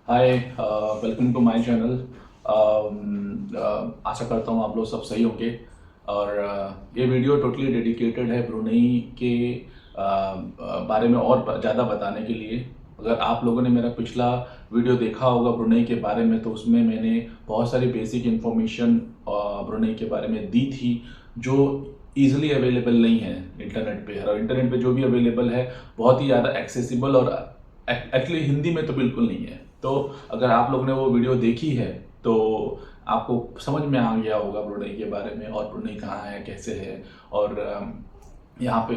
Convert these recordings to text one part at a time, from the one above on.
Hi, welcome to my channel. आशा करता हूँ आप लोग सब सही होंगे। और ये वीडियो टोटली डेडिकेटेड है ब्रुनेई के बारे में और ज़्यादा बताने के लिए। अगर आप लोगों ने मेरा पिछला वीडियो देखा होगा ब्रुनेई के बारे में, तो उसमें मैंने बहुत सारी बेसिक इन्फॉर्मेशन ब्रुनेई के बारे में दी थी, जो ईजिली अवेलेबल नहीं है इंटरनेट पे। और इंटरनेट पे जो भी अवेलेबल है बहुत ही ज़्यादा एक्सेसिबल और एक्चुअली हिंदी में तो बिल्कुल नहीं है। तो अगर आप लोगों ने वो वीडियो देखी है तो आपको समझ में आ गया होगा ब्रुनेई के बारे में, और ब्रुनेई कहाँ है, कैसे है। और यहाँ पे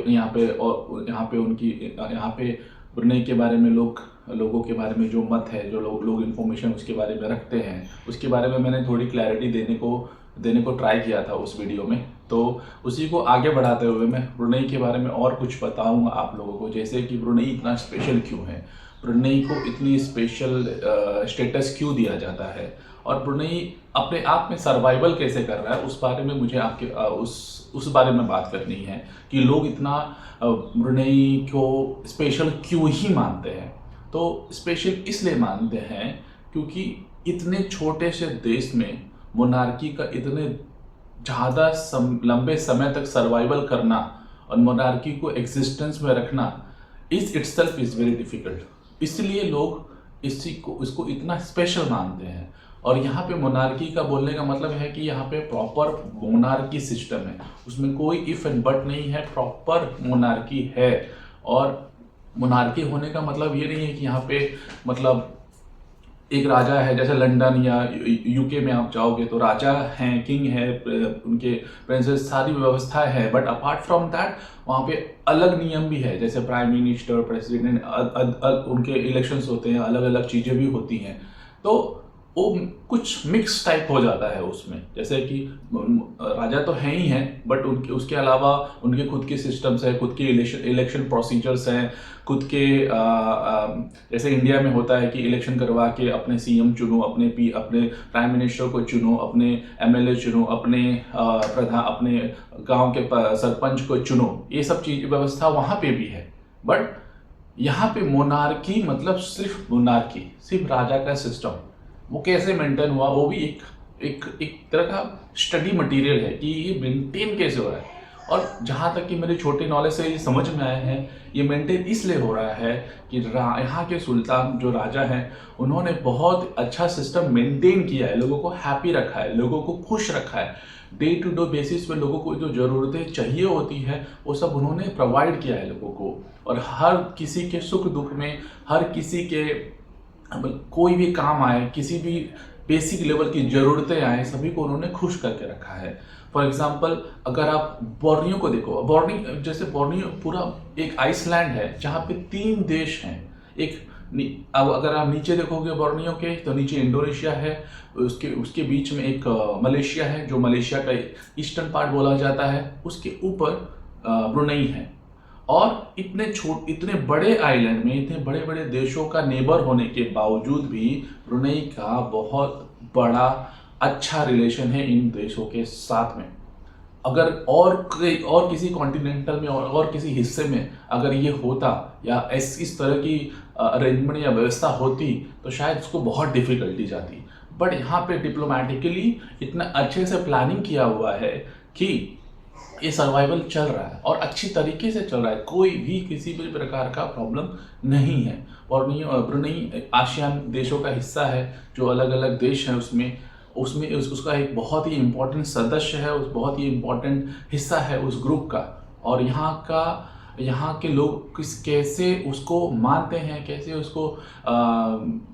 उनकी यहाँ पे ब्रुनेई के बारे में लोगों के बारे में जो मत है, जो लोग इन्फॉर्मेशन उसके बारे में रखते हैं, उसके बारे में मैंने थोड़ी क्लैरिटी देने को ट्राई किया था उस वीडियो में। तो उसी को आगे बढ़ाते हुए मैं ब्रुनेई के बारे में और कुछ बताऊंगा आप लोगों को, जैसे कि ब्रुनेई इतना स्पेशल क्यों है, ब्रुनेई को इतनी स्पेशल स्टेटस क्यों दिया जाता है, और ब्रुनेई अपने आप में सर्वाइवल कैसे कर रहा है। उस बारे में मुझे उस बारे में बात करनी है कि लोग इतना ब्रुनेई को स्पेशल क्यों ही मानते हैं। तो स्पेशल इसलिए मानते हैं क्योंकि इतने छोटे से देश में मोनार्की का इतने ज़्यादा लंबे समय तक सर्वाइवल करना और मोनार्की को एग्जिस्टेंस में रखना is itself is very difficult. इसलिए लोग इसको इतना स्पेशल मानते हैं। और यहाँ पे मोनार्की का बोलने का मतलब है कि यहाँ पे प्रॉपर मोनार्की सिस्टम है, उसमें कोई इफ एंड बट नहीं है, प्रॉपर मोनार्की है। और मोनार्की होने का मतलब ये नहीं है कि यहाँ पे मतलब एक राजा है, जैसे लंदन या यूके में आप जाओगे तो राजा हैं, किंग है, उनके प्रिंसेस, सारी व्यवस्था है। बट अपार्ट फ्रॉम दैट वहाँ पे अलग नियम भी है, जैसे प्राइम मिनिस्टर, प्रेसिडेंट, उनके इलेक्शंस होते हैं, अलग अलग चीज़ें भी होती हैं। तो वो कुछ मिक्स टाइप हो जाता है उसमें, जैसे कि राजा तो हैं ही हैं, बट उनके उसके अलावा उनके खुद के सिस्टम्स हैं, खुद के इलेक्शन प्रोसीजर्स हैं, खुद के जैसे इंडिया में होता है कि इलेक्शन करवा के अपने सीएम चुनो, अपने प्राइम मिनिस्टर को चुनो, अपने एमएलए चुनो, अपने गांव के सरपंच को चुनो। ये सब चीज व्यवस्था वहाँ पे भी है। बट यहाँ पे मोनार्की मतलब सिर्फ मोनार्की, सिर्फ राजा का सिस्टम, वो कैसे मेंटेन हुआ, वो भी एक तरह का स्टडी मटेरियल है कि ये मेंटेन कैसे हो रहा है। और जहाँ तक कि मेरे छोटे नॉलेज से ये समझ में आया है, ये मेंटेन इसलिए हो रहा है कि यहाँ के सुल्तान जो राजा हैं उन्होंने बहुत अच्छा सिस्टम मेंटेन किया है, लोगों को हैप्पी रखा है, लोगों को खुश रखा है। डे टू डे बेसिस पे लोगों को जो ज़रूरतें चाहिए होती है वो सब उन्होंने प्रोवाइड किया है लोगों को। और हर किसी के सुख दुख में, हर किसी के कोई भी काम आए, किसी भी बेसिक लेवल की ज़रूरतें आए, सभी को उन्होंने खुश करके रखा है। फॉर एग्जाम्पल अगर आप बोर्नियो को देखो, बोर्नियो पूरा एक आइसलैंड है जहाँ पे 3 देश हैं। अब अगर आप नीचे देखोगे बोर्नियो के, तो नीचे इंडोनेशिया है, उसके बीच में एक मलेशिया है, जो मलेशिया का ईस्टर्न पार्ट बोला जाता है, उसके ऊपर ब्रुनेई है। और इतने बड़े आइलैंड में इतने बड़े बड़े देशों का नेबर होने के बावजूद भी ब्रुनेई का बहुत बड़ा अच्छा रिलेशन है इन देशों के साथ में। अगर और किसी कॉन्टिनेंटल में और किसी हिस्से में अगर ये होता या इस तरह की अरेंजमेंट या व्यवस्था होती तो शायद उसको बहुत डिफिकल्टी जाती। बट यहाँ पे डिप्लोमेटिकली इतना अच्छे से प्लानिंग किया हुआ है कि ये सर्वाइवल चल रहा है और अच्छी तरीके से चल रहा है, कोई भी किसी भी प्रकार का प्रॉब्लम नहीं है। और ब्रुनेई आसियान देशों का हिस्सा है, जो अलग अलग देश हैं उसमें उसका एक बहुत ही इम्पोर्टेंट सदस्य है, उस बहुत ही इम्पोर्टेंट हिस्सा है उस ग्रुप का। और यहाँ के लोग कैसे उसको मानते हैं, कैसे उसको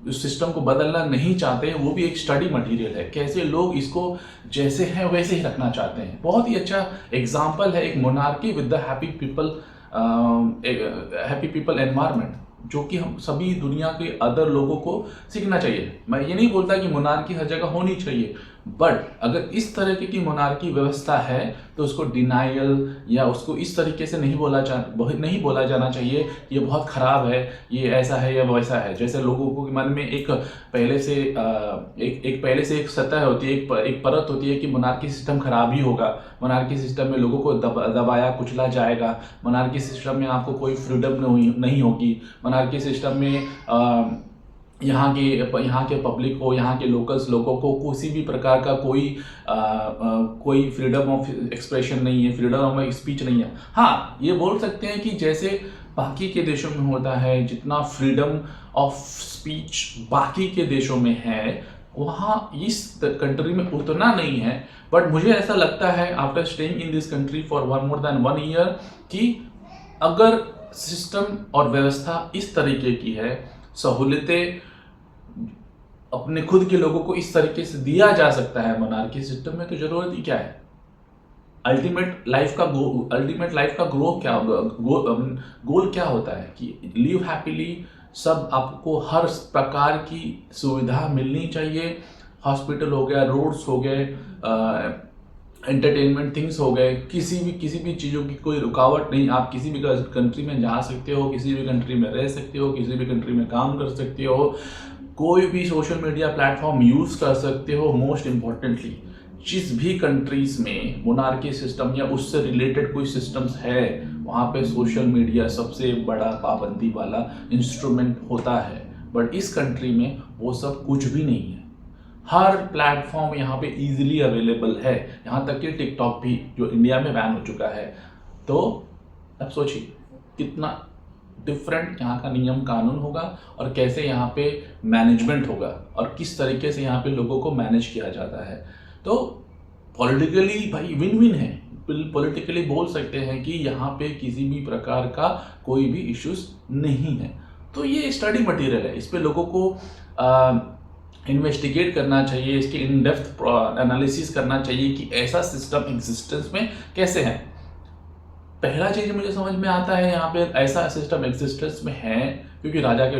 उस सिस्टम को बदलना नहीं चाहते, वो भी एक स्टडी मटेरियल है। कैसे लोग इसको जैसे है वैसे ही रखना चाहते हैं। बहुत ही अच्छा एग्जाम्पल है एक monarchy with the happy people environment, जो कि हम सभी दुनिया के अदर लोगों को सीखना चाहिए। मैं ये नहीं बोलता कि मोनार्की हर जगह होनी चाहिए, बट अगर इस तरह की मोनार्की व्यवस्था है तो उसको डिनाइल या उसको इस तरीके से नहीं बोला जाना चाहिए ये बहुत ख़राब है, ये ऐसा है या वैसा है। जैसे लोगों को मन में एक पहले से एक सतह होती है, एक परत होती है कि मोनार्की सिस्टम खराब ही होगा, मोनार्की सिस्टम में लोगों को दबाया कुचला जाएगा, मोनार्की सिस्टम में आपको कोई फ्रीडम नहीं होगी, मोनार्की सिस्टम में यहाँ के पब्लिक को, यहाँ के लोकल्स लोगों को किसी भी प्रकार का कोई फ्रीडम ऑफ एक्सप्रेशन नहीं है, फ्रीडम ऑफ स्पीच नहीं है। हाँ, ये बोल सकते हैं कि जैसे बाकी के देशों में होता है, जितना फ्रीडम ऑफ स्पीच बाकी के देशों में है, वहाँ इस कंट्री में उतना नहीं है। बट मुझे ऐसा लगता है after staying in this country for more than 1 year कि अगर सिस्टम और व्यवस्था इस तरीके की है, सहूलियतें अपने खुद के लोगों को इस तरीके से दिया जा सकता है मोनार्की सिस्टम में, तो जरूरत ही क्या है। अल्टीमेट लाइफ का ग्रोथ क्या होगा, गोल क्या होता है कि लिव हैप्पीली, सब आपको हर प्रकार की सुविधा मिलनी चाहिए। हॉस्पिटल हो गया, रोड्स हो गए, एंटरटेनमेंट थिंग्स हो गए, किसी भी चीज़ों की कोई रुकावट नहीं। आप किसी भी कंट्री में जा सकते हो, किसी भी कंट्री में रह सकते हो, किसी भी कंट्री में काम कर सकते हो, कोई भी सोशल मीडिया प्लेटफॉर्म यूज़ कर सकते हो। मोस्ट इम्पॉर्टेंटली, जिस भी कंट्रीज़ में मोनार्की सिस्टम या उससे रिलेटेड कोई सिस्टम्स है, वहाँ पे सोशल मीडिया सबसे बड़ा पाबंदी वाला इंस्ट्रूमेंट होता है। बट इस कंट्री में वो सब कुछ भी नहीं है। हर प्लेटफॉर्म यहाँ पे इजीली अवेलेबल है, यहाँ तक कि टिकटॉक भी, जो इंडिया में बैन हो चुका है। तो अब सोचिए कितना डिफरेंट यहाँ का नियम कानून होगा और कैसे यहाँ पे मैनेजमेंट होगा और किस तरीके से यहाँ पे लोगों को मैनेज किया जाता है। तो पॉलिटिकली भाई विन विन है। पॉलिटिकली बोल सकते हैं कि यहाँ पे किसी भी प्रकार का कोई भी इश्यूज नहीं है। तो ये स्टडी मटेरियल है, इस पे लोगों को इन्वेस्टिगेट करना चाहिए, इसके इन डेप्थ एनालिसिस करना चाहिए कि ऐसा सिस्टम एग्जिस्टेंस में कैसे है। पहला चीज मुझे समझ में आता है यहाँ पे ऐसा सिस्टम एग्जिस्टेंस में है क्योंकि राजा के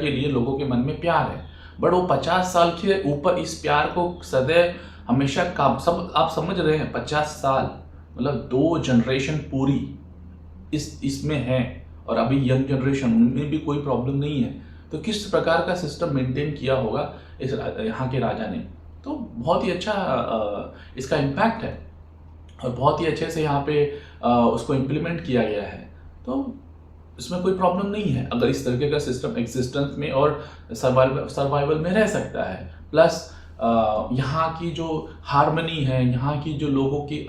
लिए लोगों के मन में प्यार है। बट वो 50 साल के ऊपर इस प्यार को सदैव हमेशा आप समझ रहे हैं, 50 साल मतलब 2 जनरेशन पूरी इसमें है और अभी यंग जनरेशन, उनमें भी कोई प्रॉब्लम नहीं है। तो किस प्रकार का सिस्टम मेंटेन किया होगा इस यहाँ के राजा ने, तो बहुत ही अच्छा इसका इम्पैक्ट है और बहुत ही अच्छे से यहाँ पे उसको इम्प्लीमेंट किया गया है। तो इसमें कोई प्रॉब्लम नहीं है अगर इस तरीके का सिस्टम एग्जिस्टेंस में और सर्वाइवल में रह सकता है। प्लस यहाँ की जो हार्मनी है, यहाँ की जो लोगों की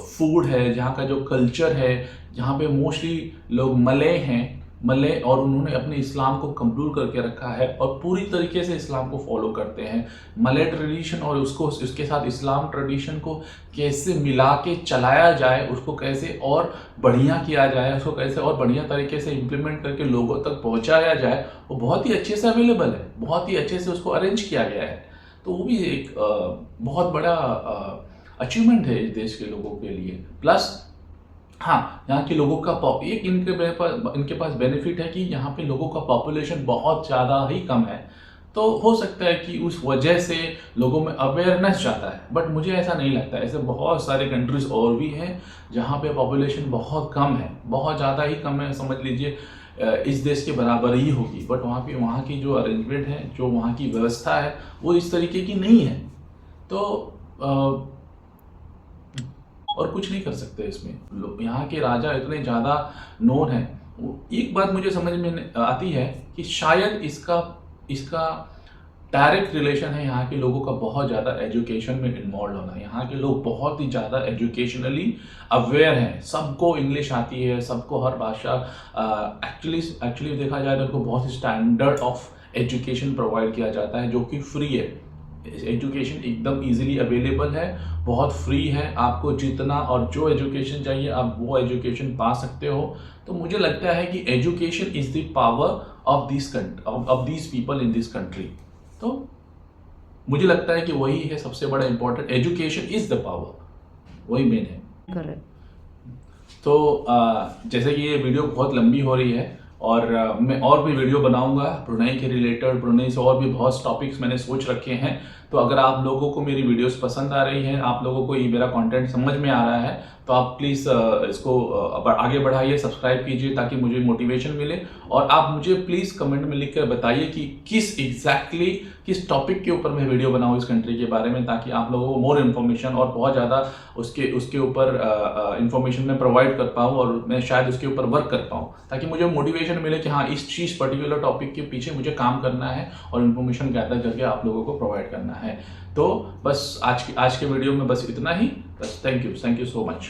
फूड है, यहाँ का जो कल्चर है, यहाँ पे मोस्टली लोग मले और उन्होंने अपने इस्लाम को कबूल करके रखा है और पूरी तरीके से इस्लाम को फॉलो करते हैं। मले ट्रेडिशन और उसके साथ इस्लाम ट्रेडिशन को कैसे मिला के चलाया जाए, उसको कैसे और बढ़िया किया जाए, उसको कैसे और बढ़िया तरीके से इम्प्लीमेंट करके लोगों तक पहुंचाया जाए, वो बहुत ही अच्छे से अवेलेबल है, बहुत ही अच्छे से उसको अरेंज किया गया है। तो वो भी एक बहुत बड़ा अचीवमेंट है इस देश के लोगों के लिए। प्लस हाँ, यहाँ के लोगों का एक इनके पास बेनिफिट है कि यहाँ पे लोगों का पॉपुलेशन बहुत ज़्यादा ही कम है। तो हो सकता है कि उस वजह से लोगों में अवेयरनेस ज़्यादा है, बट मुझे ऐसा नहीं लगता। ऐसे बहुत सारे कंट्रीज और भी हैं जहाँ पे पॉपुलेशन बहुत कम है, बहुत ज़्यादा ही कम है, समझ लीजिए इस देश के बराबर ही होगी। बट वहाँ की जो अरेंजमेंट है, जो वहाँ की व्यवस्था है, वो इस तरीके की नहीं है। तो और कुछ नहीं कर सकते इसमें। यहाँ के राजा इतने ज़्यादा नोन हैं। एक बात मुझे समझ में आती है कि शायद इसका डायरेक्ट रिलेशन है यहाँ के लोगों का बहुत ज़्यादा एजुकेशन में इन्वॉल्व होना। यहाँ के लोग बहुत ही ज़्यादा एजुकेशनली अवेयर हैं, सबको इंग्लिश आती है, सबको हर भाषा एक्चुअली देखा जाए तो उनको बहुत स्टैंडर्ड ऑफ एजुकेशन प्रोवाइड किया जाता है जो कि फ्री है। एजुकेशन एकदम इजीली अवेलेबल है, बहुत फ्री है। आपको जितना और जो एजुकेशन चाहिए आप वो एजुकेशन पा सकते हो। तो मुझे लगता है कि education is the power of this people in this country. तो मुझे लगता है कि वही है सबसे बड़ा important, education is the power, वही मेन है। करेक्ट। तो जैसे कि ये वीडियो बहुत लंबी हो रही है और मैं और भी वीडियो बनाऊंगा ब्रुनेई के रिलेटेड, ब्रुनेई से और भी बहुत टॉपिक्स मैंने सोच रखे हैं। तो अगर आप लोगों को मेरी वीडियोस पसंद आ रही हैं, आप लोगों को ये मेरा कंटेंट समझ में आ रहा है, तो आप प्लीज़ इसको आगे बढ़ाइए, सब्सक्राइब कीजिए ताकि मुझे मोटिवेशन मिले। और आप मुझे प्लीज़ कमेंट में लिख कर बताइए कि किस टॉपिक के ऊपर मैं वीडियो बनाऊँ इस कंट्री के बारे में, ताकि आप लोगों को मोर इन्फॉर्मेशन और बहुत ज़्यादा उसके ऊपर इन्फॉर्मेशन मैं प्रोवाइड कर पाऊँ और मैं शायद उसके ऊपर वर्क कर पाऊँ, ताकि मुझे मोटिवेशन मिले कि हाँ, इस चीज़ पर्टिकुलर टॉपिक के पीछे मुझे काम करना है और इन्फॉर्मेशन गैदर करके आप लोगों को प्रोवाइड करना है। तो बस आज के वीडियो में बस इतना ही। बस थैंक यू सो मच।